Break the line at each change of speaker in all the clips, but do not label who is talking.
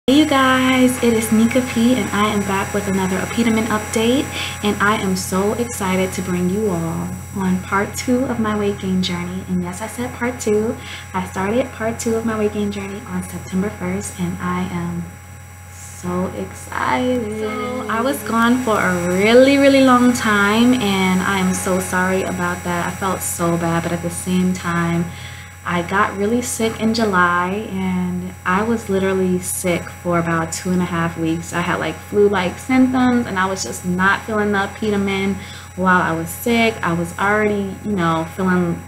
Hey you guys, it is Nika P and I am back with another apetamin update, and I am so excited to bring you all on part 2 of my weight gain journey. And yes, I said part 2. I started part 2 of my weight gain journey on September 1st and I am so excited. So I was gone for a really long time and I am so sorry about that. I felt so bad, but at the same time I got really sick in July and I was literally sick for about 2.5 weeks. I had like flu-like symptoms and I was just not feeling the apetamin while I was sick. I was already, feeling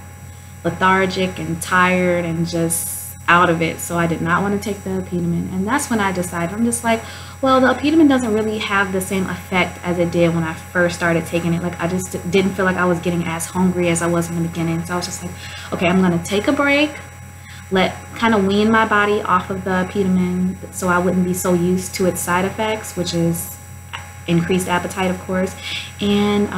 lethargic and tired and just out of it. So I did not want to take the apetamin. And that's when I decided, I'm just like, well, the apetamin doesn't really have the same effect as it did when I first started taking it. Like I just didn't feel like I was getting as hungry as I was in the beginning. So I was just like, okay, I'm going to take a break, kind of wean my body off of the apetamin so I wouldn't be so used to its side effects, which is increased appetite, of course. And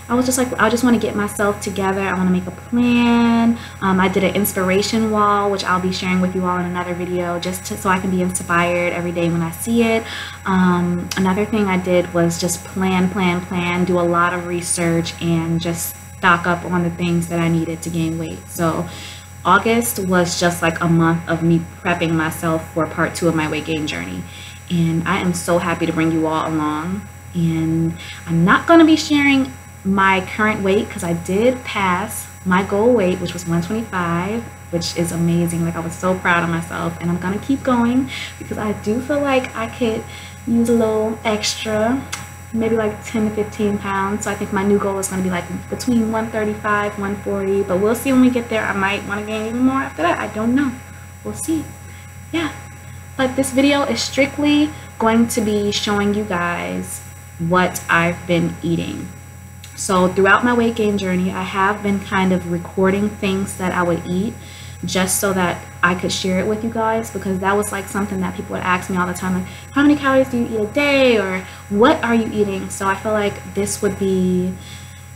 I was just like, I just want to get myself together. I want to make a plan. I did an inspiration wall, which I'll be sharing with you all in another video, so I can be inspired every day when I see it. Another thing I did was just plan, do a lot of research, and just stock up on the things that I needed to gain weight. So August was just like a month of me prepping myself for part 2 of my weight gain journey. And I am so happy to bring you all along. And I'm not going to be sharing my current weight because I did pass my goal weight, which was 125, which is amazing. Like I was so proud of myself, and I'm gonna keep going because I do feel like I could use a little extra, maybe like 10 to 15 pounds. So I think my new goal is going to be like between 135 140, but we'll see when we get there. I might want to gain even more after that. I don't know, we'll see. Yeah, but this video is strictly going to be showing you guys what I've been eating. So throughout my weight gain journey, I have been kind of recording things that I would eat just so that I could share it with you guys, because that was like something that people would ask me all the time, like, how many calories do you eat a day, or what are you eating? So I feel like this would be,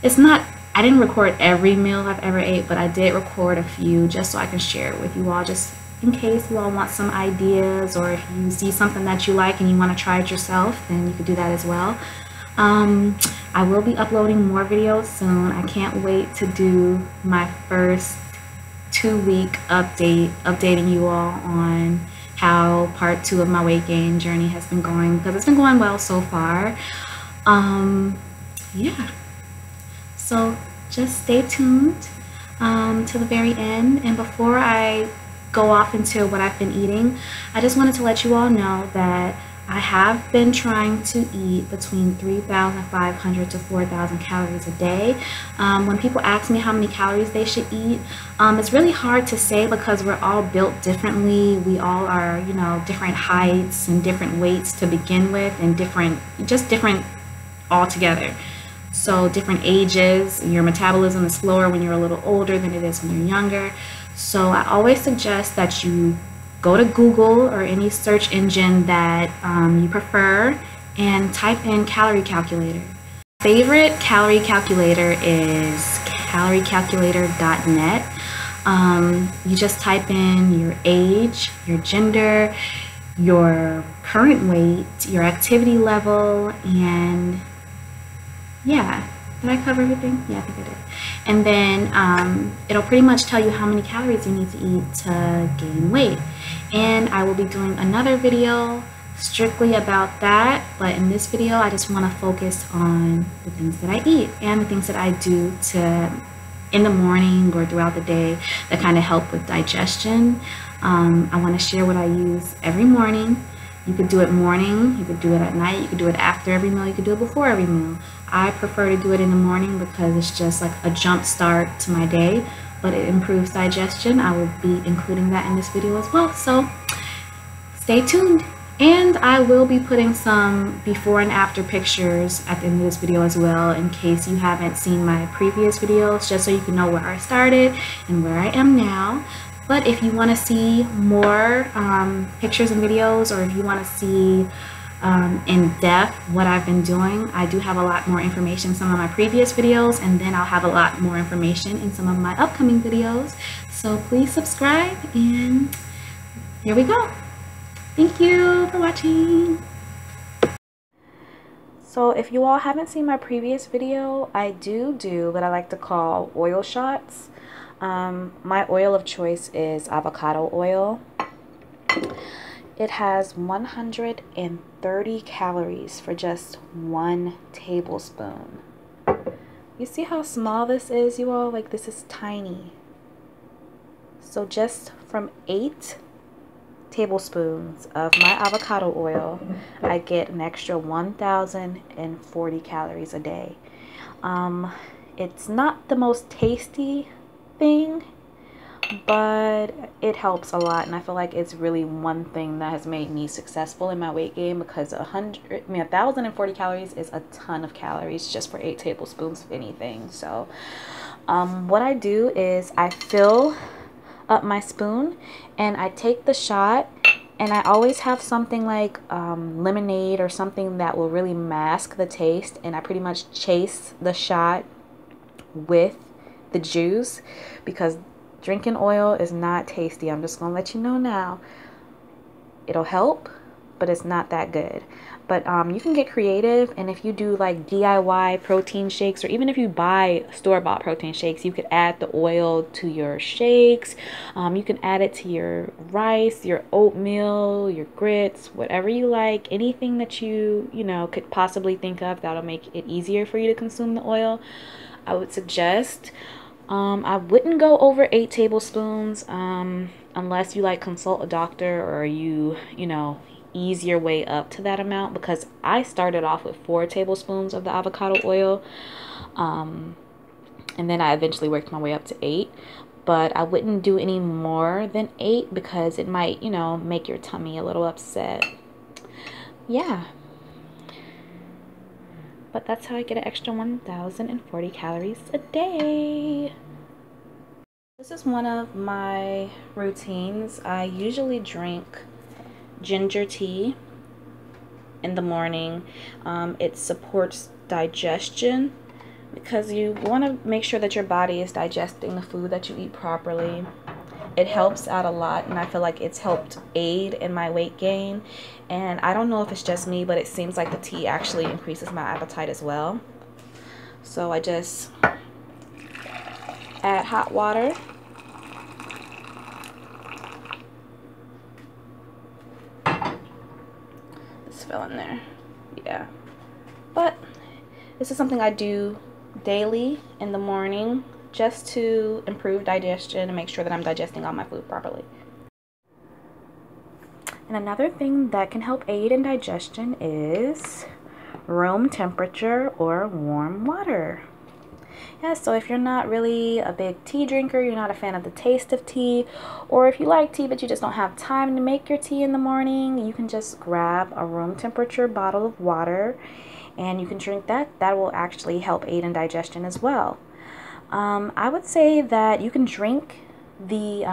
I didn't record every meal I've ever ate, but I did record a few just so I can share it with you all, just in case you all want some ideas, or if you see something that you like and you want to try it yourself, then you could do that as well. I will be uploading more videos soon. I can't wait to do my first 2-week updating you all on how part 2 of my weight gain journey has been going, because it's been going well so far. Yeah, so just stay tuned to the very end. And before I go off into what I've been eating, I just wanted to let you all know that I have been trying to eat between 3,500 to 4,000 calories a day. When people ask me how many calories they should eat, it's really hard to say because we're all built differently. We all are, different heights and different weights to begin with, and different altogether. So different ages, your metabolism is slower when you're a little older than it is when you're younger. So I always suggest that you go to Google or any search engine that you prefer and type in calorie calculator. Favorite calorie calculator is caloриecalculator.net. You just type in your age, your gender, your current weight, your activity level, and yeah. Did I cover everything? Yeah, I think I did. And then it'll pretty much tell you how many calories you need to eat to gain weight. And I will be doing another video strictly about that. But in this video, I just want to focus on the things that I eat and the things that I do in the morning or throughout the day that kind of help with digestion. I want to share what I use every morning. You could do it morning, you could do it at night, you could do it after every meal, you could do it before every meal. I prefer to do it in the morning because it's just like a jump start to my day, but it improves digestion. I will be including that in this video as well, so stay tuned. And I will be putting some before and after pictures at the end of this video as well, in case you haven't seen my previous videos, just so you can know where I started and where I am now. But if you want to see more pictures and videos, or if you want to see in depth what I've been doing, I do have a lot more information in some of my previous videos, and then I'll have a lot more information in some of my upcoming videos. So please subscribe, and here we go. Thank you for watching. So if you all haven't seen my previous video, I do what I like to call oil shots. My oil of choice is avocado oil. It has 130 calories for just 1 tablespoon. You see how small this is, you all? Like, this is tiny. So just from 8 tablespoons of my avocado oil, I get an extra 1,040 calories a day. It's not the most tasty thing, but it helps a lot, and I feel like it's really one thing that has made me successful in my weight gain, because 1,040 calories is a ton of calories just for 8 tablespoons of anything. So what I do is I fill up my spoon and I take the shot, and I always have something like lemonade or something that will really mask the taste, and I pretty much chase the shot with the juice, because drinking oil is not tasty. I'm just gonna let you know now. It'll help, but it's not that good. But you can get creative, and if you do like DIY protein shakes, or even if you buy store-bought protein shakes, you could add the oil to your shakes. You can add it to your rice, your oatmeal, your grits, whatever you like. Anything that you know could possibly think of that'll make it easier for you to consume the oil, I would suggest. I wouldn't go over 8 tablespoons unless you like consult a doctor, or you know, ease your way up to that amount, because I started off with 4 tablespoons of the avocado oil, and then I eventually worked my way up to 8. But I wouldn't do any more than 8, because it might, you know, make your tummy a little upset. Yeah. But that's how I get an extra 1,040 calories a day. This is one of my routines. I usually drink ginger tea in the morning. It supports digestion, because you want to make sure that your body is digesting the food that you eat properly. It helps out a lot, and I feel like it's helped aid in my weight gain. And I don't know if it's just me, but it seems like the tea actually increases my appetite as well. So I just add hot water. It's filling there. Yeah. But this is something I do daily in the morning, just to improve digestion and make sure that I'm digesting all my food properly. And another thing that can help aid in digestion is room temperature or warm water. Yeah, so if you're not really a big tea drinker, you're not a fan of the taste of tea, or if you like tea but you just don't have time to make your tea in the morning, you can just grab a room temperature bottle of water and you can drink that. That will actually help aid in digestion as well. I would say that you can drink the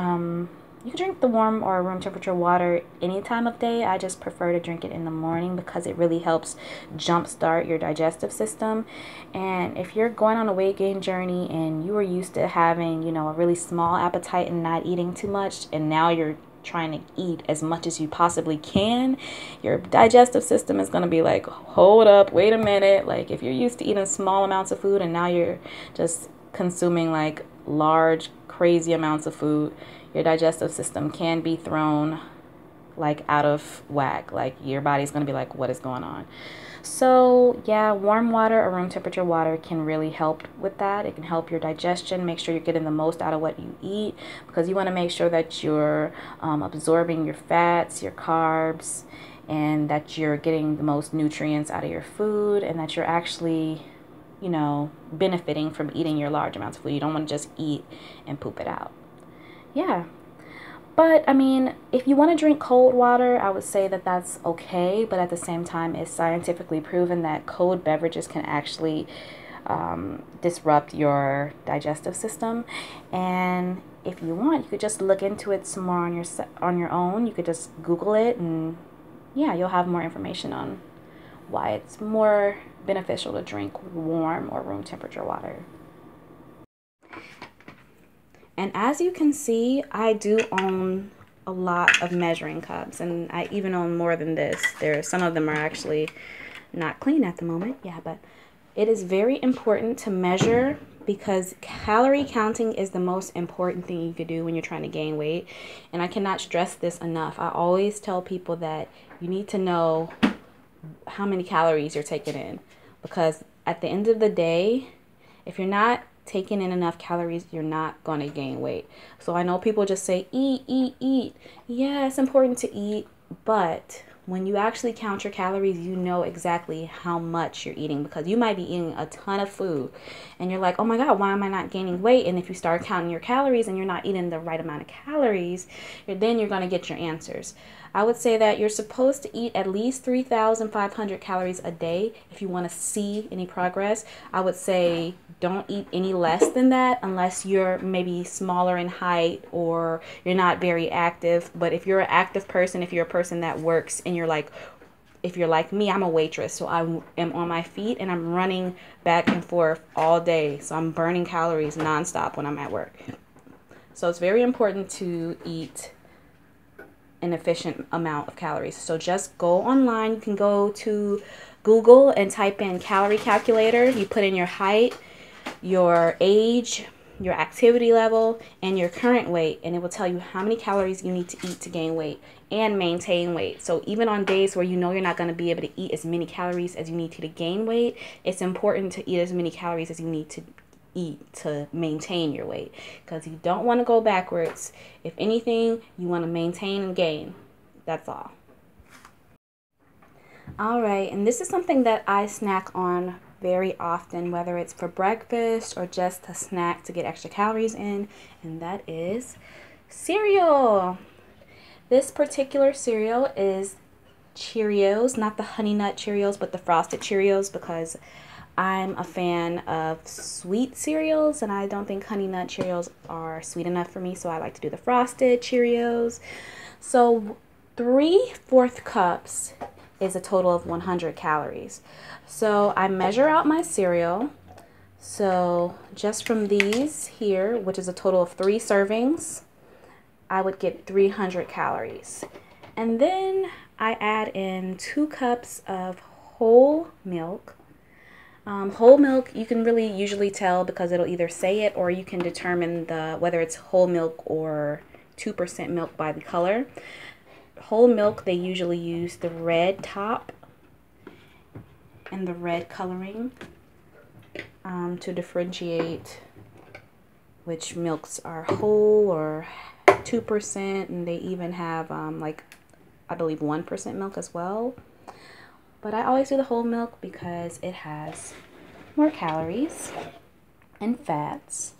warm or room temperature water any time of day. I just prefer to drink it in the morning, because it really helps jumpstart your digestive system. And if you're going on a weight gain journey and you were used to having, you know, a really small appetite and not eating too much, and now you're trying to eat as much as you possibly can, your digestive system is going to be like, hold up, wait a minute. Like, if you're used to eating small amounts of food and now you're just consuming like large, crazy amounts of food, your digestive system can be thrown like out of whack. Like, your body's going to be like, what is going on? So yeah, warm water or room temperature water can really help with that. It can help your digestion, make sure you're getting the most out of what you eat, because you want to make sure that you're absorbing your fats, your carbs, and that you're getting the most nutrients out of your food, and that you're actually, you know, benefiting from eating your large amounts of food. You don't want to just eat and poop it out. Yeah. But I mean, if you want to drink cold water, I would say that that's okay. But at the same time, it's scientifically proven that cold beverages can actually disrupt your digestive system. And if you want, you could just look into it some more on your own. You could just Google it, and yeah, you'll have more information on why it's more beneficial to drink warm or room temperature water. And as you can see, I do own a lot of measuring cups, and I even own more than this. Some of them are actually not clean at the moment. Yeah, but it is very important to measure, because calorie counting is the most important thing you could do when you're trying to gain weight. And I cannot stress this enough. I always tell people that you need to know how many calories you're taking in, because at the end of the day, if you're not taking in enough calories, you're not going to gain weight. So I know people just say eat, eat, eat. Yeah, it's important to eat, but when you actually count your calories, you know exactly how much you're eating, because you might be eating a ton of food and you're like, oh my God, why am I not gaining weight? And if you start counting your calories and you're not eating the right amount of calories, then you're going to get your answers. I would say that you're supposed to eat at least 3,500 calories a day if you want to see any progress. I would say don't eat any less than that unless you're maybe smaller in height or you're not very active. But if you're an active person, if you're a person that works and if you're like me, I'm a waitress, so I am on my feet and I'm running back and forth all day. So I'm burning calories nonstop when I'm at work. So it's very important to eat an efficient amount of calories. So just go online. You can go to Google and type in calorie calculator. You put in your height, your age, your activity level, and your current weight, and it will tell you how many calories you need to eat to gain weight and maintain weight. So even on days where you know you're not going to be able to eat as many calories as you need to gain weight, it's important to eat as many calories as you need to eat to maintain your weight, because you don't want to go backwards. If anything, you want to maintain and gain. That's all. All right, and this is something that I snack on very often, whether it's for breakfast or just a snack to get extra calories in, and that is cereal. This particular cereal is Cheerios, not the Honey Nut Cheerios, but the Frosted Cheerios, because I'm a fan of sweet cereals, and I don't think Honey Nut Cheerios are sweet enough for me, so I like to do the Frosted Cheerios. So 3/4 cups is a total of 100 calories. So I measure out my cereal. So just from these here, which is a total of 3 servings, I would get 300 calories. And then I add in 2 cups of whole milk. Whole milk, you can really usually tell because it'll either say it, or you can determine whether it's whole milk or 2% milk by the color. Whole milk, they usually use the red top and the red coloring to differentiate which milks are whole or 2%, and they even have like, I believe 1% milk as well. But I always do the whole milk because it has more calories and fats.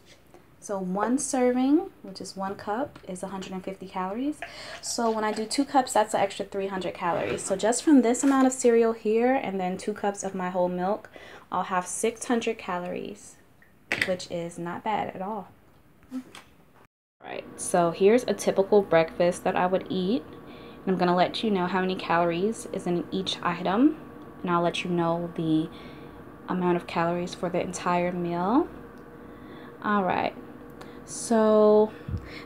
So 1 serving, which is 1 cup, is 150 calories. So when I do 2 cups, that's an extra 300 calories. So just from this amount of cereal here and then 2 cups of my whole milk, I'll have 600 calories, which is not bad at all. Right, so here's a typical breakfast that I would eat. I'm going to let you know how many calories is in each item, and I'll let you know the amount of calories for the entire meal. All right, so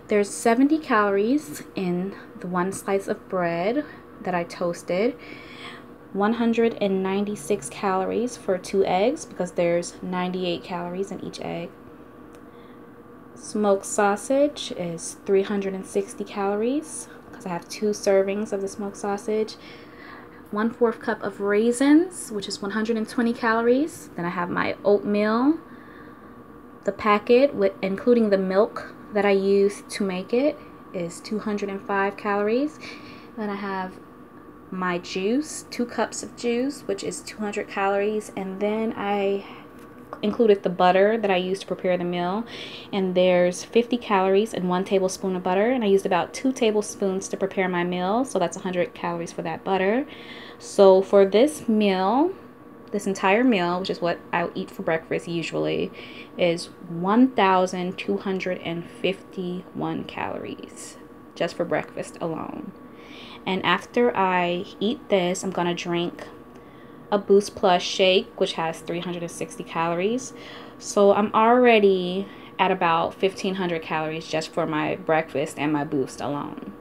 there's 70 calories in the 1 slice of bread that I toasted, 196 calories for 2 eggs because there's 98 calories in each egg. Smoked sausage is 360 calories because I have 2 servings of the smoked sausage. 1/4 cup of raisins, which is 120 calories. Then I have my oatmeal, the packet, including the milk that I use to make it, is 205 calories. Then I have my juice, 2 cups of juice, which is 200 calories. And then I included the butter that I used to prepare the meal, and there's 50 calories in 1 tablespoon of butter, and I used about 2 tablespoons to prepare my meal, so that's 100 calories for that butter. So for this meal, this entire meal, which is what I eat for breakfast usually, is 1,251 calories just for breakfast alone. And after I eat this, I'm gonna drink a Boost Plus shake, which has 360 calories. So I'm already at about 1,500 calories just for my breakfast and my Boost alone.